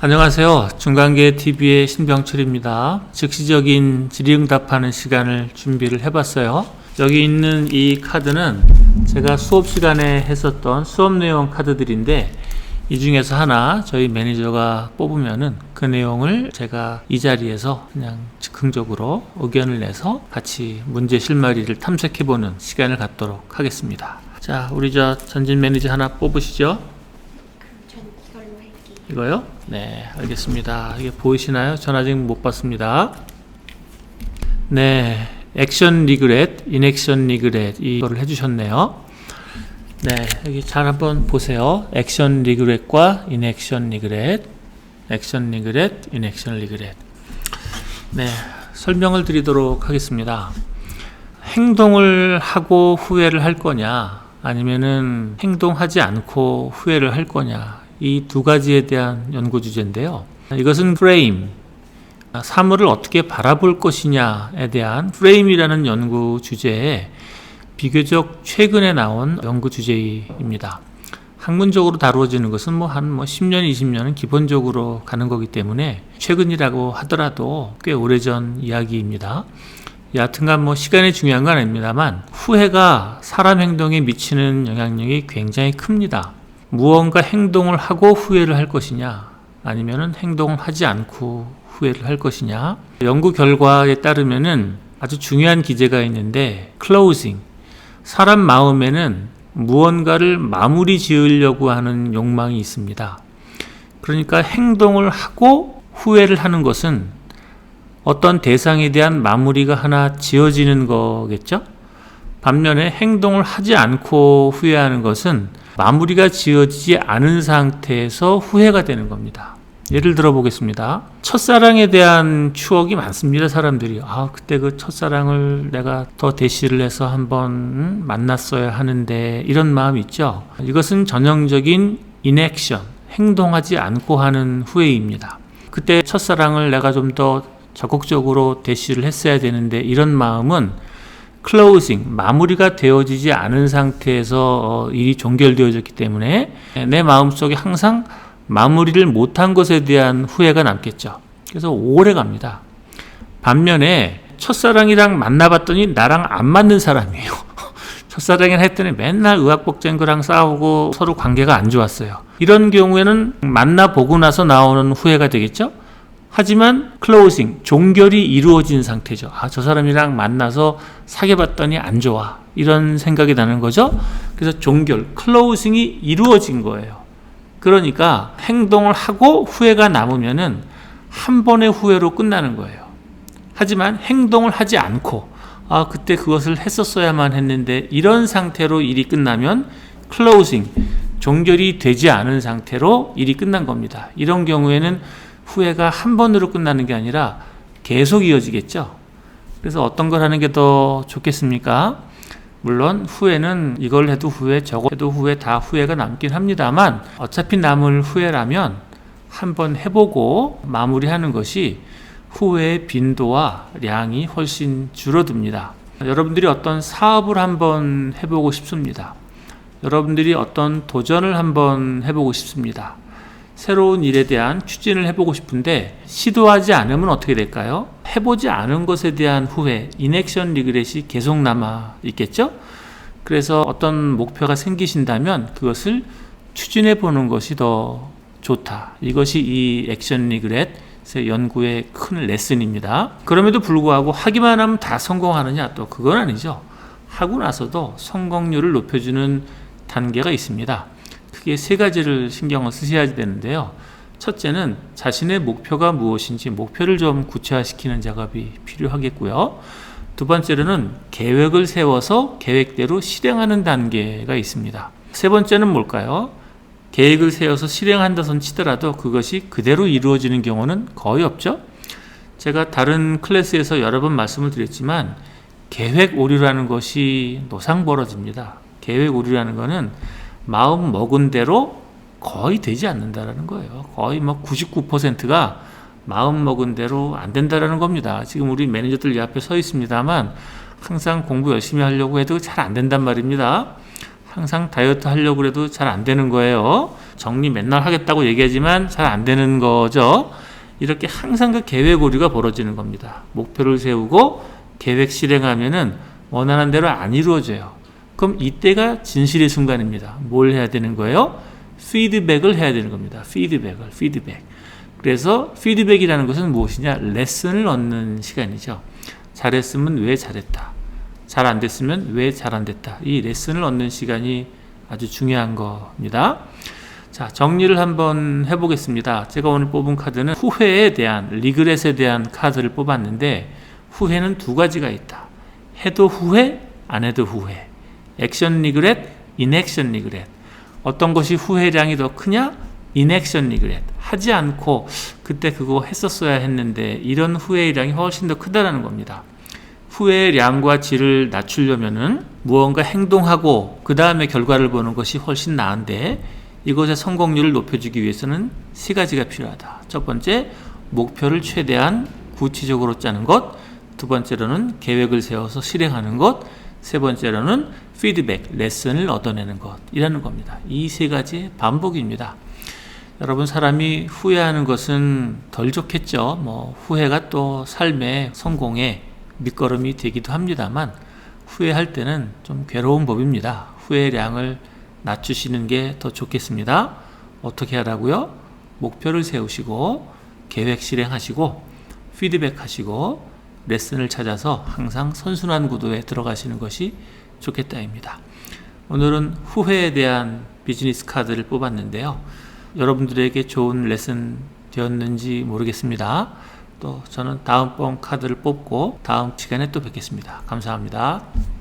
안녕하세요. 중간계 TV의 신병철입니다. 즉시적인 질의응답하는 시간을 준비를 해봤어요. 여기 있는 이 카드는 제가 수업 시간에 했었던 수업 내용 카드들인데 이 중에서 하나 저희 매니저가 뽑으면은 그 내용을 제가 이 자리에서 그냥 즉흥적으로 의견을 내서 같이 문제 실마리를 탐색해보는 시간을 갖도록 하겠습니다. 자, 우리 전진 매니저 하나 뽑으시죠. 전 이걸로 할게요. 이거요? 네, 알겠습니다. 이게 보이시나요? 전 아직 못 봤습니다. 네, 액션 리그렛, 인액션 리그렛 이거를 해주셨네요. 네, 여기 잘 한번 보세요. 액션 리그렛과 인액션 리그렛, 액션 리그렛, 인액션 리그렛. 네, 설명을 드리도록 하겠습니다. 행동을 하고 후회를 할 거냐, 아니면은 행동하지 않고 후회를 할 거냐, 이 두 가지에 대한 연구 주제인데요. 이것은 프레임, 사물을 어떻게 바라볼 것이냐에 대한 프레임이라는 연구 주제에 비교적 최근에 나온 연구 주제입니다. 학문적으로 다루어지는 것은 한 10년, 20년은 기본적으로 가는 거기 때문에 최근이라고 하더라도 꽤 오래전 이야기입니다. 여하튼간 시간이 중요한 건 아닙니다만 후회가 사람 행동에 미치는 영향력이 굉장히 큽니다. 무언가 행동을 하고 후회를 할 것이냐, 아니면은 행동을 하지 않고 후회를 할 것이냐. 연구 결과에 따르면은 아주 중요한 기제가 있는데 closing, 사람 마음에는 무언가를 마무리 지으려고 하는 욕망이 있습니다. 그러니까 행동을 하고 후회를 하는 것은 어떤 대상에 대한 마무리가 하나 지어지는 거겠죠? 반면에 행동을 하지 않고 후회하는 것은 마무리가 지어지지 않은 상태에서 후회가 되는 겁니다. 예를 들어 보겠습니다. 첫사랑에 대한 추억이 많습니다. 사람들이 그때 그 첫사랑을 내가 더 대시를 해서 한번 만났어야 하는데, 이런 마음이 있죠. 이것은 전형적인 인액션, 행동하지 않고 하는 후회입니다. 그때 첫사랑을 내가 좀 더 적극적으로 대시를 했어야 되는데, 이런 마음은 클로징, 마무리가 되어지지 않은 상태에서 일이 종결되어졌기 때문에 내 마음속에 항상 마무리를 못한 것에 대한 후회가 남겠죠. 그래서 오래 갑니다. 반면에 첫사랑이랑 만나봤더니 나랑 안 맞는 사람이에요. 첫사랑이라 했더니 맨날 의학복쟁 거랑 싸우고 서로 관계가 안 좋았어요. 이런 경우에는 만나보고 나서 나오는 후회가 되겠죠. 하지만 클로징, 종결이 이루어진 상태죠. 저 사람이랑 만나서 사귀어봤더니 안 좋아, 이런 생각이 나는 거죠. 그래서 종결, 클로징이 이루어진 거예요. 그러니까 행동을 하고 후회가 남으면은 한 번의 후회로 끝나는 거예요. 하지만 행동을 하지 않고 그때 그것을 했었어야만 했는데, 이런 상태로 일이 끝나면 클로징, 종결이 되지 않은 상태로 일이 끝난 겁니다. 이런 경우에는 후회가 한 번으로 끝나는 게 아니라 계속 이어지겠죠. 그래서 어떤 걸 하는 게 더 좋겠습니까? 물론 후회는 이걸 해도 후회, 저거 해도 후회, 다 후회가 남긴 합니다만 어차피 남을 후회라면 한번 해보고 마무리하는 것이 후회의 빈도와 량이 훨씬 줄어듭니다. 여러분들이 어떤 사업을 한번 해보고 싶습니다. 여러분들이 어떤 도전을 한번 해보고 싶습니다. 새로운 일에 대한 추진을 해보고 싶은데 시도하지 않으면 어떻게 될까요? 해보지 않은 것에 대한 후회, 인액션 리그렛이 계속 남아 있겠죠? 그래서 어떤 목표가 생기신다면 그것을 추진해 보는 것이 더 좋다. 이것이 이 액션 리그렛의 연구의 큰 레슨입니다. 그럼에도 불구하고 하기만 하면 다 성공하느냐? 또 그건 아니죠. 하고 나서도 성공률을 높여주는 단계가 있습니다. 크게 세 가지를 신경을 쓰셔야 되는데요. 첫째는 자신의 목표가 무엇인지 목표를 좀 구체화시키는 작업이 필요하겠고요. 두 번째로는 계획을 세워서 계획대로 실행하는 단계가 있습니다. 세 번째는 뭘까요? 계획을 세워서 실행한다 손 치더라도 그것이 그대로 이루어지는 경우는 거의 없죠. 제가 다른 클래스에서 여러 번 말씀을 드렸지만 계획 오류라는 것이 노상 벌어집니다. 계획 오류라는 것은 마음 먹은 대로 거의 되지 않는다라는 거예요. 거의 99%가 마음 먹은 대로 안 된다라는 겁니다. 지금 우리 매니저들 앞에 서 있습니다만 항상 공부 열심히 하려고 해도 잘 안 된단 말입니다. 항상 다이어트 하려고 해도 잘 안 되는 거예요. 정리 맨날 하겠다고 얘기하지만 잘 안 되는 거죠. 이렇게 항상 그 계획 오류가 벌어지는 겁니다. 목표를 세우고 계획 실행하면은 원하는 대로 안 이루어져요. 그럼 이때가 진실의 순간입니다. 뭘 해야 되는 거예요? 피드백을 해야 되는 겁니다. 피드백. 그래서 피드백이라는 것은 무엇이냐? 레슨을 얻는 시간이죠. 잘했으면 왜 잘했다. 잘 안 됐으면 왜 잘 안 됐다. 이 레슨을 얻는 시간이 아주 중요한 겁니다. 자, 정리를 한번 해보겠습니다. 제가 오늘 뽑은 카드는 후회에 대한, 리그렛에 대한 카드를 뽑았는데, 후회는 두 가지가 있다. 해도 후회, 안 해도 후회. 액션 리그렛, 인액션 리그렛. 어떤 것이 후회량이 더 크냐? 인액션 리그렛. 하지 않고 그때 그거 했었어야 했는데 이런 후회량이 훨씬 더 크다라는 겁니다. 후회의 량과 질을 낮추려면은 무언가 행동하고 그 다음에 결과를 보는 것이 훨씬 나은데 이것의 성공률을 높여주기 위해서는 세 가지가 필요하다. 첫 번째, 목표를 최대한 구체적으로 짜는 것. 두 번째로는 계획을 세워서 실행하는 것. 세 번째로는 피드백, 레슨을 얻어내는 것이라는 겁니다. 이 세 가지 반복입니다. 여러분, 사람이 후회하는 것은 덜 좋겠죠. 후회가 또 삶의 성공의 밑거름이 되기도 합니다만 후회할 때는 좀 괴로운 법입니다. 후회의 량을 낮추시는 게 더 좋겠습니다. 어떻게 하라고요? 목표를 세우시고 계획 실행하시고 피드백하시고 레슨을 찾아서 항상 선순환 구도에 들어가시는 것이 좋겠다입니다. 오늘은 후회에 대한 비즈니스 카드를 뽑았는데요. 여러분들에게 좋은 레슨 되었는지 모르겠습니다. 또 저는 다음번 카드를 뽑고 다음 시간에 또 뵙겠습니다. 감사합니다.